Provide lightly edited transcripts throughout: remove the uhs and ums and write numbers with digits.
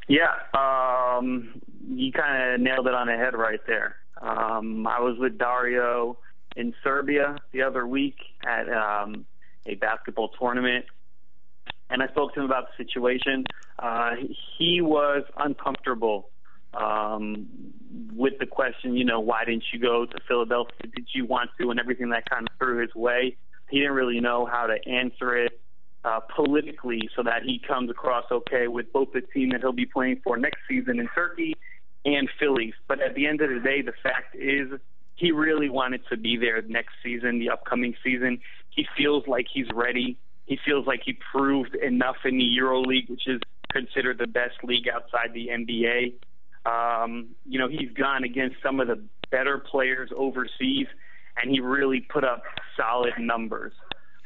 Yeah, you kind of nailed it on the head right there. I was with Dario in Serbia the other week at a basketball tournament, and I spoke to him about the situation. He was uncomfortable with the question, why didn't you go to Philadelphia? Did you want to? And everything that kind of threw his way. He didn't really know how to answer it politically so that he comes across okay with both the team that he'll be playing for next season in Turkey and Phillies. But at the end of the day, the fact is he really wanted to be there next season, the upcoming season. He feels like he's ready. He feels like he proved enough in the EuroLeague, which is considered the best league outside the NBA. He's gone against some of the better players overseas, and he really put up solid numbers.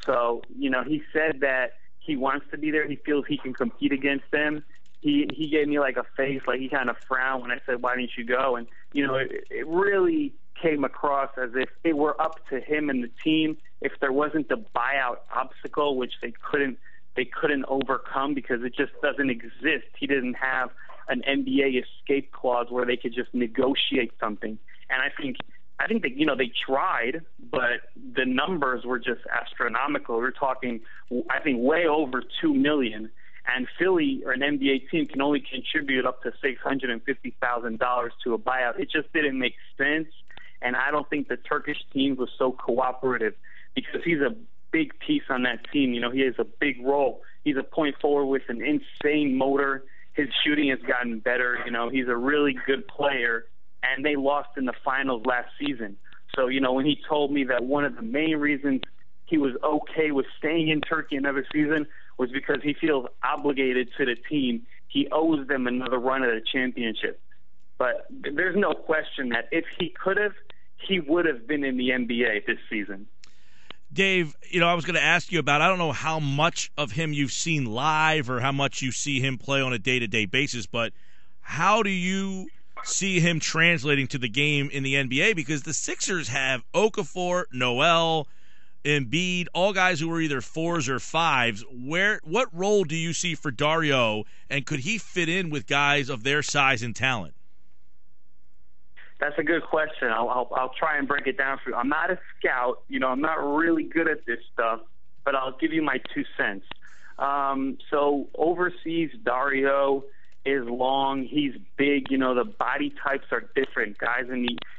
So, he said that he wants to be there. He feels he can compete against them. He gave me like a face, like he kind of frowned when I said, why didn't you go? And, it really came across as if it were up to him and the team. If there wasn't the buyout obstacle, which they couldn't overcome because it just doesn't exist. He didn't have an NBA escape clause where they could just negotiate something. And I think that, they tried, but the numbers were just astronomical. We're talking, I think, way over $2 million. And Philly, or an NBA team, can only contribute up to $650,000 to a buyout. It just didn't make sense. And I don't think the Turkish team was so cooperative because he's a big piece on that team. He has a big role. He's a point forward with an insane motor. His shooting has gotten better. He's a really good player, and they lost in the finals last season. So, when he told me that one of the main reasons he was okay with staying in Turkey another season was because he feels obligated to the team. He owes them another run at a championship. But there's no question that if he could have, he would have been in the NBA this season. Dave, I was going to ask you about, I don't know how much of him you've seen live or how much you see him play on a day-to-day basis, but how do you see him translating to the game in the NBA? Because the Sixers have Okafor, Noel, Embiid, all guys who are either fours or fives. What role do you see for Dario, and could he fit in with guys of their size and talent? That's a good question. I'll try and break it down for you. I'm not a scout. I'm not really good at this stuff, but I'll give you my 2 cents. So overseas, Dario is long. He's big. The body types are different. Guys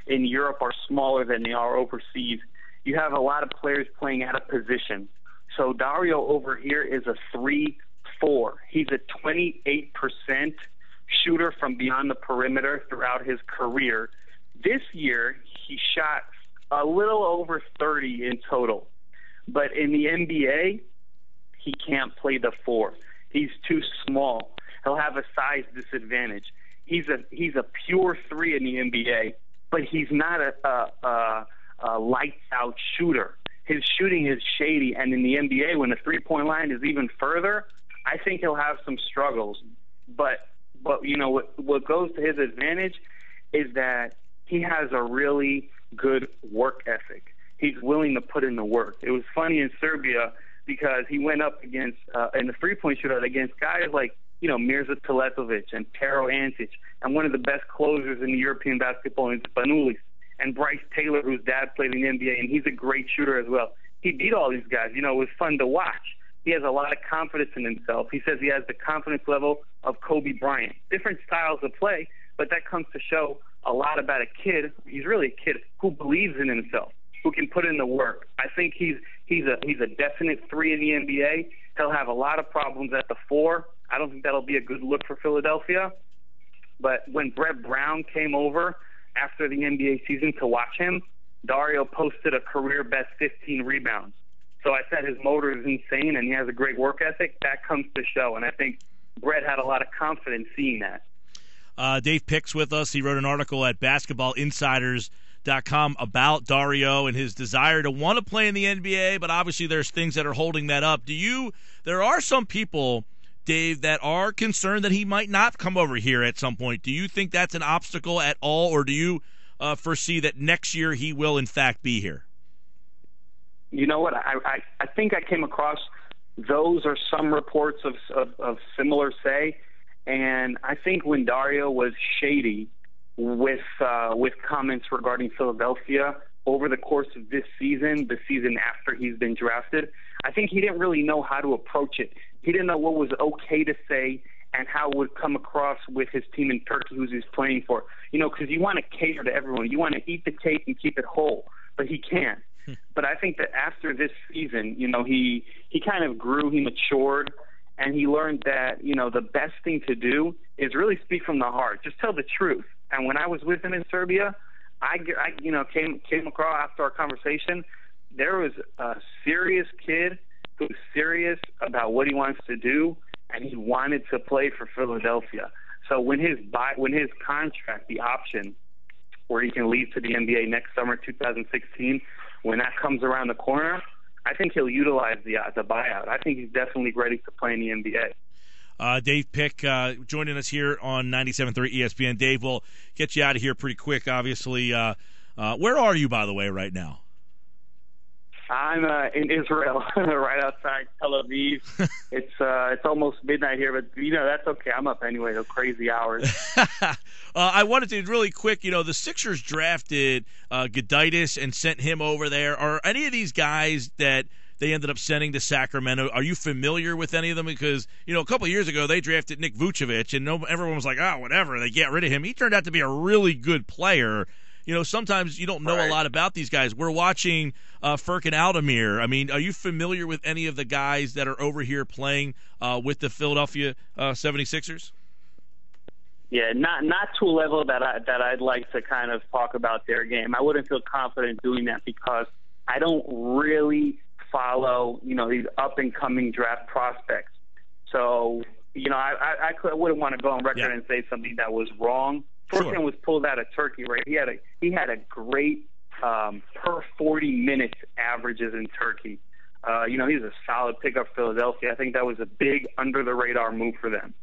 in Europe are smaller than they are overseas. You have a lot of players playing out of position. So Dario over here is a 3-4. He's a 28% shooter from beyond the perimeter throughout his career. This year, he shot a little over 30 in total. But in the NBA, he can't play the 4. He's too small. He'll have a size disadvantage. He's a pure 3 in the NBA, but he's not a lights-out shooter. His shooting is shady, and in the NBA, when the three-point line is even further, I think he'll have some struggles. But what goes to his advantage is that he has a really good work ethic. He's willing to put in the work. It was funny in Serbia because he went up against in the three-point shootout against guys like Mirza Teletovic and Pero Antic and one of the best closers in the European basketball in Spanulis and Bryce Taylor, whose dad played in the NBA, and he's a great shooter as well. He beat all these guys. It was fun to watch. He has a lot of confidence in himself. He says he has the confidence level of Kobe Bryant. Different styles of play, but that comes to show a lot about a kid. He's really a kid who believes in himself, who can put in the work. I think he's a definite 3 in the NBA. He'll have a lot of problems at the 4. I don't think that'll be a good look for Philadelphia. But when Brett Brown came over after the NBA season to watch him, Dario posted a career-best 15 rebounds. So I said his motor is insane and he has a great work ethic. That comes to show, and I think Brett had a lot of confidence seeing that. Dave Pick's with us. He wrote an article at basketballinsiders.com about Dario and his desire to want to play in the NBA, but obviously there's things that are holding that up. There are some people, Dave, that are concerned that he might not come over here at some point. Do you think that's an obstacle at all, or do you foresee that next year he will, in fact, be here? You know what? I think I came across those or some reports of similar say, And I think when Dario was shady with comments regarding Philadelphia over the course of this season, the season after he's been drafted, I think he didn't really know how to approach it. He didn't know what was okay to say and how it would come across with his team in Turkey, who he's playing for. Because you want to cater to everyone. You want to eat the cake and keep it whole, but he can't. But I think that after this season, he kind of grew, he matured, and he learned that, the best thing to do is really speak from the heart. Just tell the truth. And when I was with him in Serbia, I came across after our conversation, there was a serious kid who was serious about what he wants to do, and he wanted to play for Philadelphia. So when his contract, the option where he can leave to the NBA next summer, 2016, when that comes around the corner, I think he'll utilize the buyout. I think he's definitely ready to play in the NBA. Dave Pick joining us here on 97.3 ESPN. Dave, we'll get you out of here pretty quick, obviously. Where are you, by the way, right now? I'm in Israel, right outside Tel Aviv. It's almost midnight here, but that's okay. I'm up anyway. Those crazy hours. I wanted to really quick. The Sixers drafted Gudaitis and sent him over there. Are any of these guys that they ended up sending to Sacramento? Are you familiar with any of them? Because a couple of years ago they drafted Nick Vucevic, and everyone was like, "Oh, whatever." They get rid of him. He turned out to be a really good player. Sometimes you don't know a lot about these guys. We're watching Furkan Aldemir. I mean, are you familiar with any of the guys that are over here playing with the Philadelphia 76ers? Yeah, not to a level that I'd like to kind of talk about their game. I wouldn't feel confident doing that because I don't really follow, these up-and-coming draft prospects. So, I wouldn't want to go on record and say something that was wrong. Furkan was pulled out of Turkey, right? He had a great per 40 minutes averages in Turkey. He's a solid pickup for Philadelphia. I think that was a big under-the-radar move for them.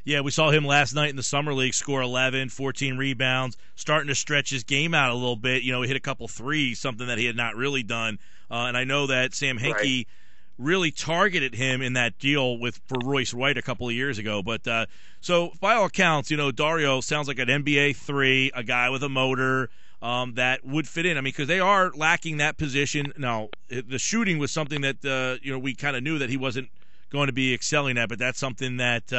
Yeah, we saw him last night in the Summer League score 11, 14 rebounds, starting to stretch his game out a little bit. He hit a couple threes, something that he had not really done. And I know that Sam Hinkie really targeted him in that deal for Royce White a couple of years ago. But so by all accounts, Dario sounds like an NBA 3, a guy with a motor that would fit in. I mean, because they are lacking that position. Now, the shooting was something that, we kind of knew that he wasn't going to be excelling at, but that's something that,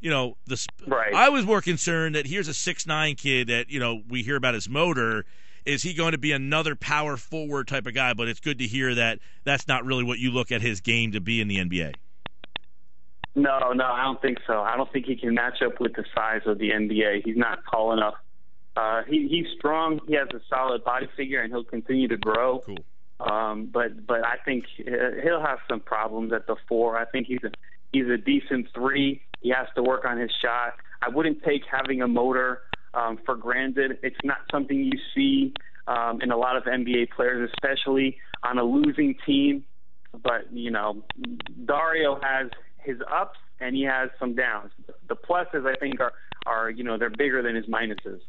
I was more concerned that here's a 6'9" kid that, we hear about his motor. Is he going to be another power forward type of guy? But it's good to hear that that's not really what you look at his game to be in the NBA. No, I don't think so. I don't think he can match up with the size of the NBA. He's not tall enough. He's strong. He has a solid body figure, and he'll continue to grow. Cool. But I think he'll have some problems at the 4. I think he's a decent 3. He has to work on his shot. I wouldn't take having a motor for granted. It's not something you see in a lot of NBA players, especially on a losing team. But, Dario has his ups and he has some downs. The pluses, I think, are they're bigger than his minuses.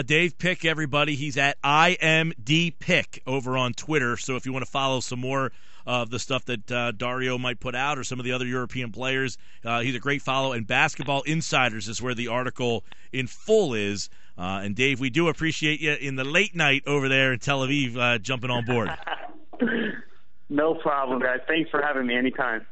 Dave Pick, everybody. He's at IMDPick over on Twitter. So if you want to follow some more of the stuff that Dario might put out or some of the other European players, he's a great follow. And Basketball Insiders is where the article in full is. And, Dave, we do appreciate you in the late night over there in Tel Aviv jumping on board. No problem, guys. Thanks for having me anytime.